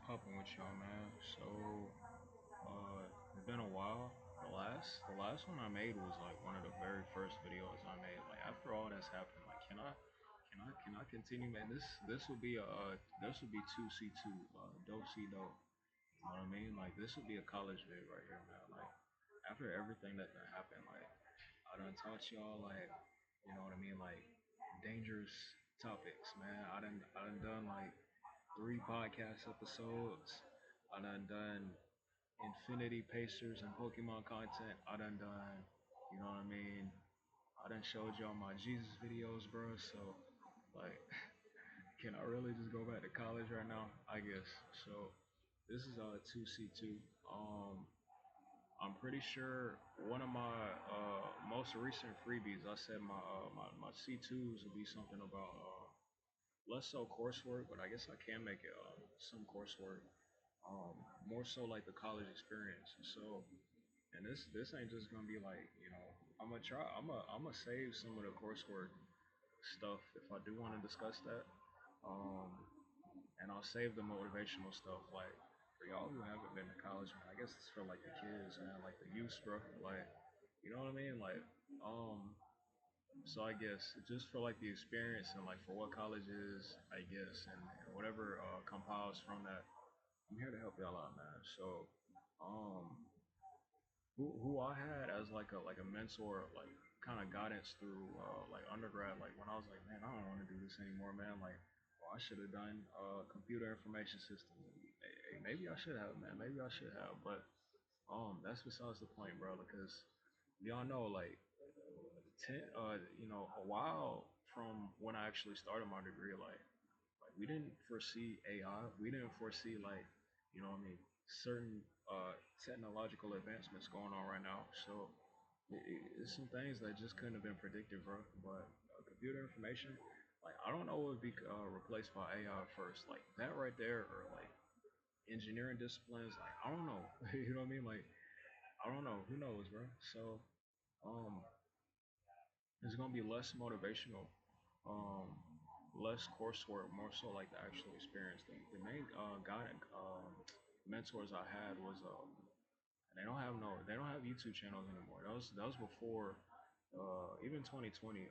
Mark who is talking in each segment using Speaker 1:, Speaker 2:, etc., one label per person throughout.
Speaker 1: Popping with y'all, man. It's been a while. The last one I made was like one of the very first videos I made. Like after all that's happened, like can I continue, man? This would be this would be two C two, do C do. You know what I mean? Like this would be a college vid right here, man. Like after everything that happened, like I done taught y'all like, you know what I mean, like dangerous topics, man. I done like 3 podcast episodes. I done Infinity Pacers and Pokemon content. I done, you know what I mean? I done showed y'all my Jesus videos, bro. So, like, can I really just go back to college right now? I guess. So, this is 2C2. Um, I'm pretty sure one of my most recent freebies, I said my C2s would be something about less so coursework, but I guess I can make it some coursework. More so like the college experience. So, and this ain't just gonna be like, I'm gonna try. I'm gonna save some of the coursework stuff if I do want to discuss that. Um, and I'll save the motivational stuff like for y'all who haven't been to college, man. I guess it's for like the kids, man, like the youth, bro. Like, you know what I mean? Like, so I guess just for like the experience and like for what college is, I guess, and whatever compiles from that, I'm here to help y'all out, man. So, um, who I had as like a mentor, like kind of guidance through like undergrad, like when I was like, man, I don't want to do this anymore, man. Like, well, I should have done computer information systems. Maybe I should have, man. Maybe I should have, but that's besides the point, bro. Because y'all know, like, a while from when I actually started my degree, like we didn't foresee AI. We didn't foresee like, you know what I mean, certain technological advancements going on right now. So it's some things that just couldn't have been predicted, bro. But computer information, like I don't know what would be replaced by AI first, like that right there, or like engineering disciplines. Like I don't know, you know what I mean? Like I don't know. Who knows, bro? So um, it's gonna be less motivational, um, less coursework, more so like the actual experience. The main guiding mentors I had was and they don't have YouTube channels anymore. That was before even 2020.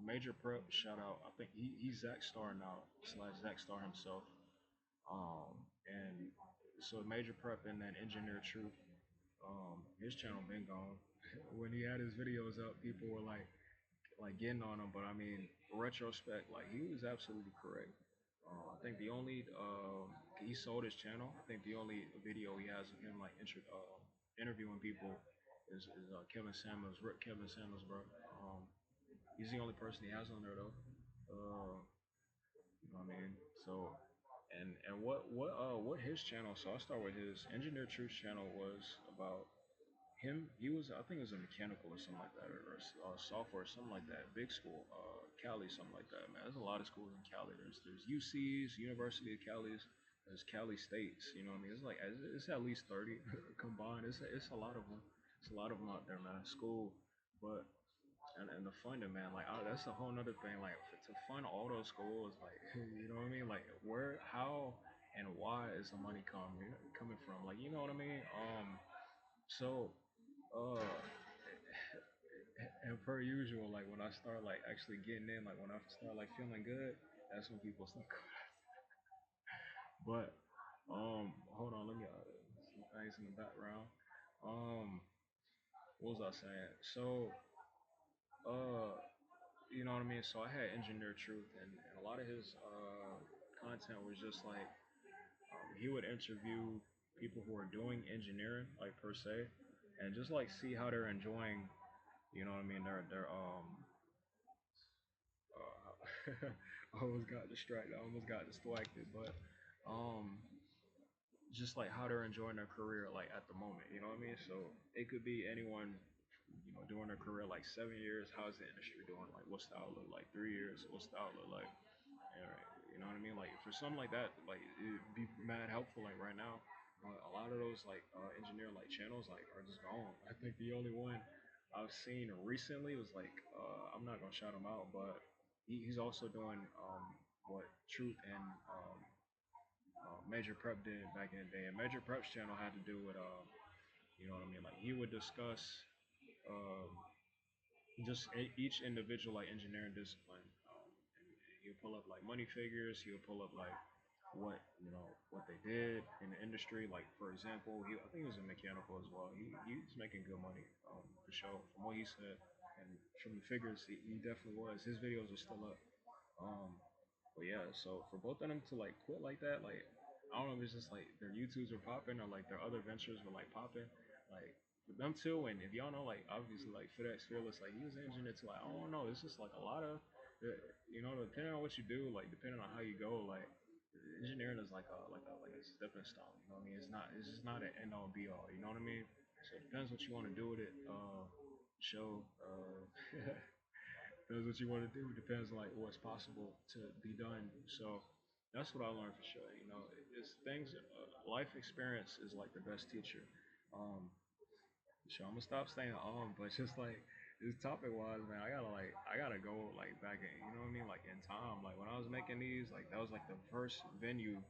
Speaker 1: Major Prep, shout out. I think he's Zach Star now slash Zach Star himself. And so Major Prep and then Engineer Truth. His channel been gone. When he had his videos up, people were like getting on him, but I mean, retrospect, like he was absolutely correct. I think the only he sold his channel. I think the only video he has of him like interviewing people is Kevin Samuels, Rick Kevin Samuels, bro. He's the only person he has on there though. You know what I mean? So, and what his channel? So I will start with his Engineer Truth channel was about him. He was, I think it was a mechanical or something like that, or software, something like that. Big school, Cali, something like that. Man, there's a lot of schools in Cali. There's UCs, University of Cali's. There's Cali States. You know what I mean? It's like it's at least 30 combined. It's a lot of them. It's a lot of them out there, man. School, but and the funding, man. Like that's a whole nother thing. Like to fund all those schools, like you know what I mean? Like where, how, and why is the money coming from? Like you know what I mean? So uh, and per usual, like when I start like actually getting in, like when I start like feeling good, that's when people start going. But hold on, let me some things in the background. Um, what was I saying? So uh, you know what I mean? So I had Engineer Truth, and a lot of his content was just like he would interview people who are doing engineering, like per se, and just like see how they're enjoying. You know what I mean? Their I almost got distracted. I almost got distracted, but um, just like how they're enjoying their career, like at the moment. You know what I mean? So it could be anyone, doing their career like 7 years. How's the industry doing? Like, what's the outlook? Like 3 years, what's the outlook like? All right, you know what I mean? Like for something like that, like it'd be mad helpful. Like right now, a lot of those like engineer like channels like are just gone. I think the only one I've seen recently was like I'm not gonna shout him out, but he's also doing what Truth and Major Prep did back in the day. And Major Prep's channel had to do with you know what I mean? Like he would discuss um, just each individual like engineering discipline. And he'll pull up like money figures. He'll pull up like what what they did in the industry. Like for example, I think he was a mechanical as well. He's making good money for sure from what he said and from the figures he definitely was. His videos are still up. Um, but yeah, so for both of them to like quit like that, like I don't know if it's just like their YouTubes were popping or like their other ventures were like popping, like for them too. And if y'all know, like obviously like FedEx Fearless, like he was engineering to like I don't know, it's just like a lot of, depending on what you do, like depending on how you go, like engineering is like a stepping stone. You know what I mean? It's just not an end all be all. You know what I mean? So it depends what you want to do with it. Show. Depends what you want to do. Depends like what's possible to be done. So that's what I learned for sure. It's things. Life experience is like the best teacher. Um, so I'm gonna stop staying but just like this topic was, man, I gotta go like back in, you know what I mean, like in time. Like when I was making these, like that was like the first venue,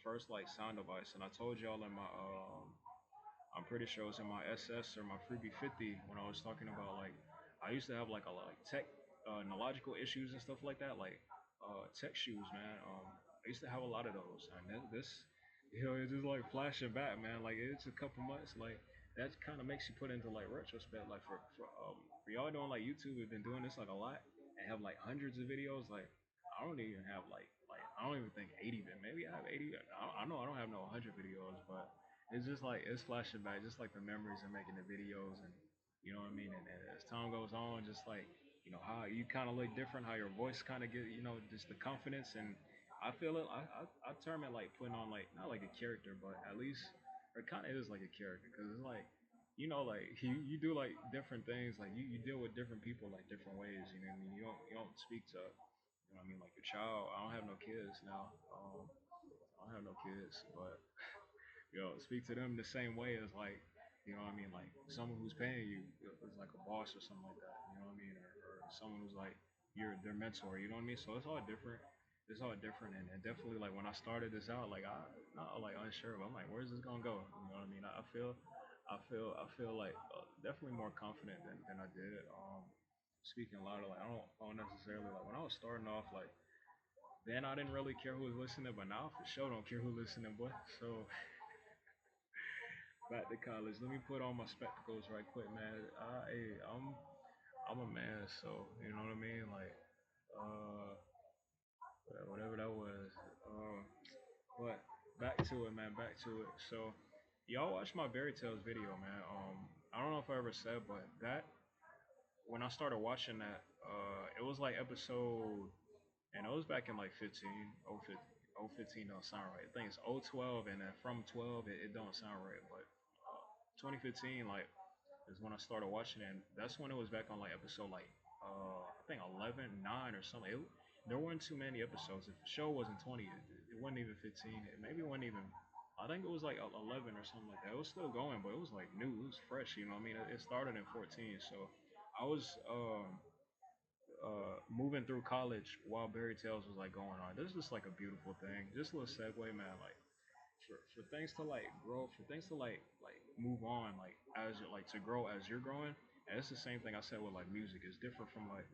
Speaker 1: first like sound device, and I told y'all in my I'm pretty sure it was in my SS or my Freebie 50 when I was talking about like I used to have like a lot like tech neurological issues and stuff like that, like tech shoes, man. I used to have a lot of those, and this, it's just like flashing back, man. Like it's a couple months, like that kind of makes you put into like retrospect, like for y'all doing like YouTube, we've been doing this like a lot and have like hundreds of videos. Like I don't even have like I don't even think 80, but maybe I have 80. I know I don't have no 100 videos, but it's just like it's flashing back, just like the memories of making the videos, and you know what I mean. And as time goes on, just like how you kind of look different, how your voice kind of get, just the confidence. And I feel it. I term it like putting on like not like a character, but at least it kind of is like a character because it's like like you do like different things, like you deal with different people like different ways. You know what I mean? You don't speak to what I mean, like your child. I don't have no kids now. I don't have no kids, but speak to them the same way as like, what I mean, like someone who's paying you is like a boss or something like that, you know what I mean, or someone who's like their mentor, you know what I mean. So it's all different. It's all different, and definitely like when I started this out, like I not like unsure, but I'm like, where's this gonna go? You know what I mean? I feel like definitely more confident than I did. Speaking louder, like I don't necessarily like when I was starting off, like then I didn't really care who was listening, but now for sure don't care who listening, boy. So back to college. Let me put on my spectacles right quick, man. I'm a man, so you know what I mean. Like uh, whatever that was. But back to it, man. Back to it. So y'all watch my Berry Tales video, man. I don't know if I ever said, but that when I started watching that, it was like episode, and it was back in like 15, 015 don't sound right. I think it's 012, and then from 12 it don't sound right, but 2015 like is when I started watching it. And that's when it was back on like episode like I think 11, 9 or something. There weren't too many episodes. If the show wasn't 20, it wasn't even 15. Maybe it wasn't even. I think it was like 11 or something like that. It was still going, but it was like new. It was fresh. You know what I mean? It started in 14, so I was moving through college while Berry Tales was like going on. This is just like a beautiful thing. Just a little segue, man. Like for things to like grow, for things to like move on, like as you like to grow as you're growing. And it's the same thing I said with like music. It's different from like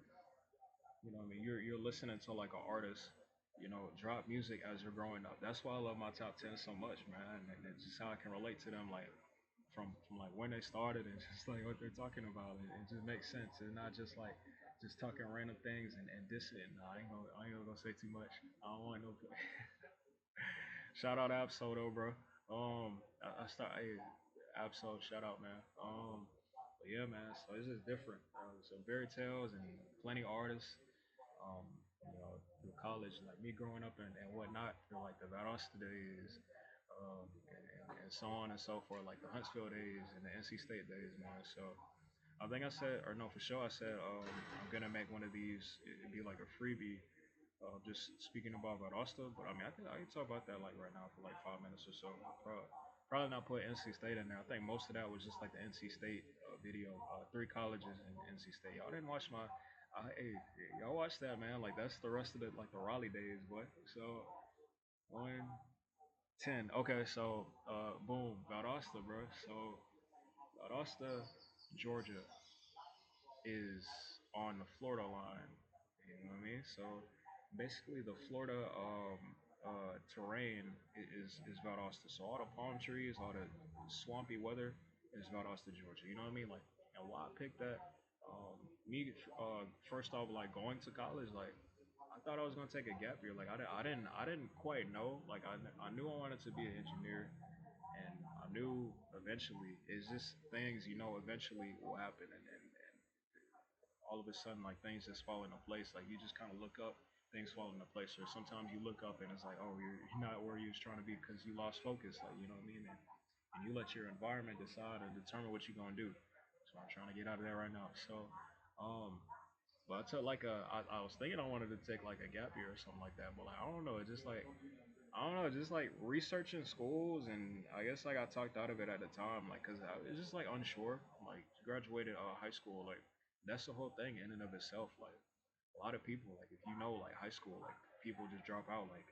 Speaker 1: what I mean. You're listening to like an artist, drop music as you're growing up. That's why I love my top 10 so much, man. And it's just how I can relate to them, like from like when they started and just like what they're talking about. It just makes sense. It's not just like just talking random things and dissing. No, I ain't gonna say too much. I don't want no. Shout out Absol though, bro. I start. Hey, Absol, shout out, man. But yeah, man. So it's just different. So Fairy Tales and plenty of artists. Um, through college, like me growing up and whatnot, through like the valdosta days, and so on and so forth, like the Huntsville days and the NC State days, man. So I think I said, or no, for sure, I said I'm gonna make one of these. It'd be like a freebie, just speaking about Valdosta. But I mean, I can talk about that like right now for like 5 minutes or so. Probably not put NC State in there. I think most of that was just like the NC State video, three colleges in NC State. Y'all didn't watch my. Hey, y'all watch that, man. Like that's the rest of the like the Raleigh days, boy. So one, 10. Okay, so boom, Valdosta, bro. So Valdosta, Georgia is on the Florida line. You know what I mean? So basically, the Florida terrain is Valdosta. So all the palm trees, all the swampy weather is Valdosta, Georgia. You know what I mean? Like, and why I picked that? Me first off, like going to college, like I thought I was gonna take a gap year. Like I didn't quite know. Like I knew I wanted to be an engineer, and I knew eventually it's just things eventually will happen, and all of a sudden like things just fall into place. Like you just kind of look up, things fall into place. Or sometimes you look up and it's like, oh, you're not where you was trying to be because you lost focus. Like you know what I mean? And you let your environment decide and determine what you're gonna do. So I'm trying to get out of there right now. So, um, but I took like I was thinking I wanted to take like a gap year or something like that. But like I don't know, it's just like I don't know, just like researching schools, and I guess like I talked out of it at the time, like because I was just like unsure. Like graduated high school, like that's the whole thing in and of itself. Like a lot of people, like if you know, like high school, like people just drop out like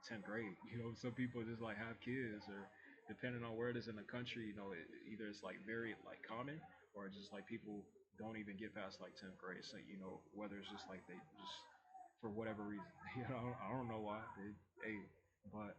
Speaker 1: 10th grade. You know, some people just like have kids, or depending on where it is in the country, either it's like very like common, or just like people don't even get past like 10th grade. So whether it's just like they just for whatever reason, I don't know why. Hey, but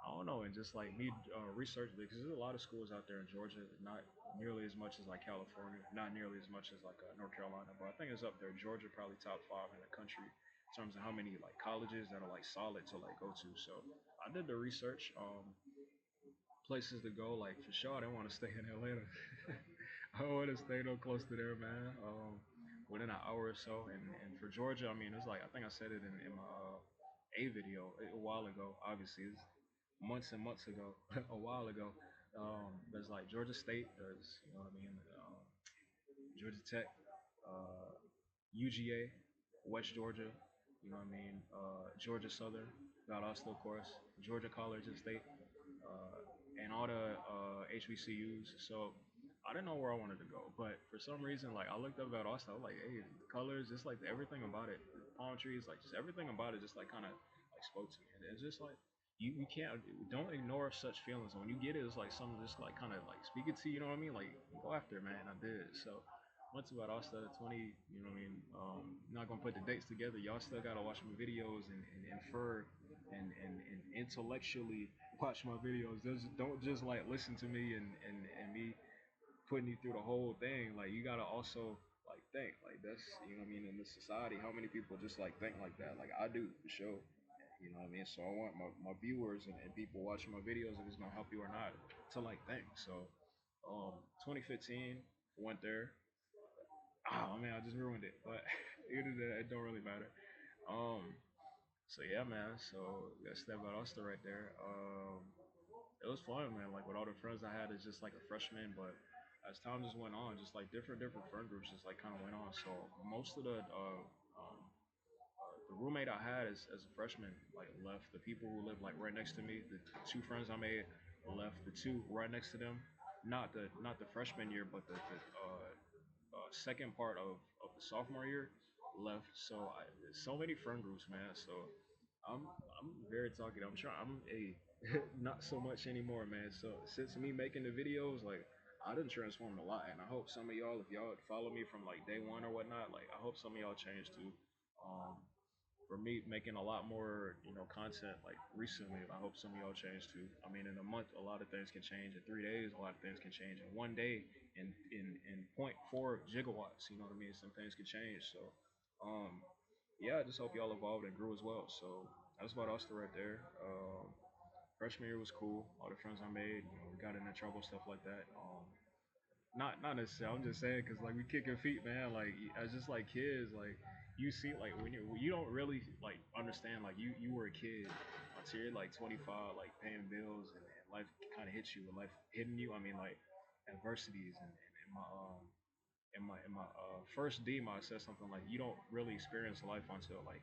Speaker 1: I don't know, and just like me researching because there's a lot of schools out there in Georgia, not nearly as much as like California, not nearly as much as like North Carolina, but I think it's up there. Georgia probably top five in the country in terms of how many like colleges that are like solid to like go to. So I did the research, places to go. Like for sure, I didn't want to stay in Atlanta. I want to stay no close to there, man. Within an hour or so, and for Georgia, I mean, it's like I think I said it in my a video a while ago. Obviously, it's months and months ago, a while ago. There's like Georgia State. There's what I mean, Georgia Tech, UGA, West Georgia. You know what I mean, Georgia Southern, Valdosta, of course, Georgia College and State, uh, and all the HBCUs. So I didn't know where I wanted to go, but for some reason, like I looked up at Austin, I was like, hey, the colors, just like everything about it, the palm trees, like just everything about it, just like kind of like spoke to me. And it's just like you can't don't ignore such feelings. When you get it, it's like something just like kind of like speaking to you. You know what I mean? Like go after it, man. I did. So went to Valdosta 20. You know what I mean? Not gonna put the dates together. Y'all still gotta watch my videos and infer and intellectually watch my videos. Don't just like listen to me and me putting you through the whole thing. Like you gotta also like think. Like that's you know what I mean in this society, how many people just like think like that? Like I do for sure. You know what I mean? So I want my viewers and people watching my videos if it's gonna help you or not to like think. So 2015 went there. Oh man, I just ruined it. But it don't really matter. Um so yeah, man. So that's that Valdosta right there. It was fun, man. Like with all the friends I had as just like a freshman, but as time just went on, just like different friend groups just like kind of went on. So most of the roommate I had as a freshman like left. The people who lived like right next to me, the two friends I made left. The two right next to them, not the freshman year, but the second part of the sophomore year left. So so many friend groups, man. So I'm very talkative. I'm trying. I'm a not so much anymore, man. So since me making the videos, like I done transformed a lot, and I hope some of y'all, if y'all follow me from like day one or whatnot, like I hope some of y'all change too. Um, for me making a lot more content like recently, I hope some of y'all change too. I mean, in a month a lot of things can change. In 3 days a lot of things can change. In one day, in point 4 gigawatts, you know what I mean, some things can change. So yeah, I just hope y'all evolved and grew as well. So that's about us right there. Freshman year was cool. All the friends I made, we got into trouble, stuff like that. Not necessarily. I'm just saying because like we kicking feet, man. Like as just like kids, like you see, like when you don't really like understand, like you were a kid until you're like 25, like paying bills, and life kind of hits you, and life hitting you. I mean, like adversities and my first DEMA, I said something like, you don't really experience life until like,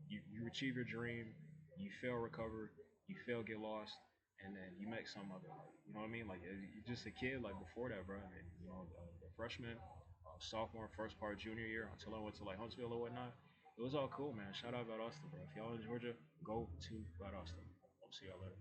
Speaker 1: you achieve your dream, you fail, recover, you fail, get lost, and then you make some of it. Like, you know what I mean? Like you're just a kid. Like before that, bro. And the freshman, sophomore, first part, junior year, until I went to like Huntsville or whatnot, it was all cool, man. Shout out Valdosta, bro. If y'all in Georgia, go to Valdosta. I'll see y'all later.